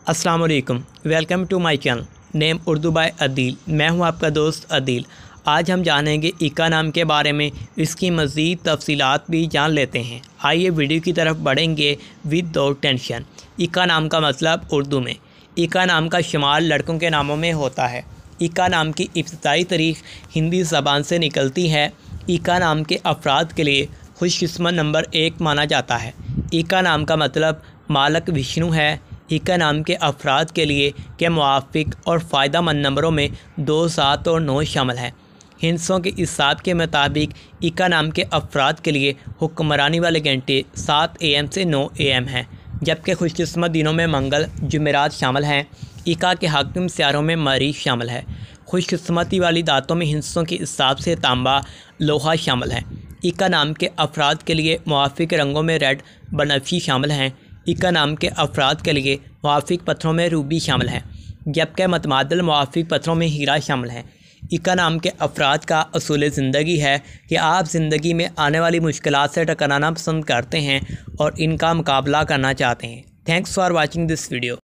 अस्सलाम वालेकुम, welcome to my channel name Urdu by Adeel. मैं हूं आपका दोस्त अदील। आज हम जानेंगे इका नाम के बारे में, इसकी मज़ीद तफसीलात भी जान लेते हैं। आइए वीडियो की तरफ बढ़ेंगे विदाउट टेंशन। इका नाम का मतलब उर्दू में, इका नाम का शुमार लड़कों के नामों में होता है। इका नाम की इब्तिदाई तारीख हिंदी ज़बान से निकलती है। इका नाम के अफराद के लिए खुशकिस्मत नंबर 1 माना जाता है। इका नाम का मतलब मालक विष्णु है। इका नाम के अफराद के लिए के मुआफ़िक और फ़ायदेमंद नंबरों में 2, 7 और 9 शामिल हैं। हिंसों के हिसाब के मुताबिक इका नाम के अफराद के लिए हुक्मरानी वाले घंटे 7 AM से 9 AM हैं, जबकि खुशकिस्मत दिनों में मंगल, जुमेरात शामिल हैं। इका के हाकिम सियारों में मरीज़ शामिल है। खुशकिस्मती वाली दातों में हिंसों के हिसाब से तांबा, लोहा शामिल है। इका नाम के अफराद के लिए मुआफ़िक रंगों में रेड, बनफशी शामिल हैं। इका नाम के अफराद के लिए मुआफ़िक पत्थरों में रूबी शामिल है, जबकि मतमादल मुआफ़िक पत्थरों में हीरा शामिल है। इका नाम के अफराद का असूल ज़िंदगी है कि आप ज़िंदगी में आने वाली मुश्किलात से टकराना पसंद करते हैं और इनका मुकाबला करना चाहते हैं। Thanks for watching this video.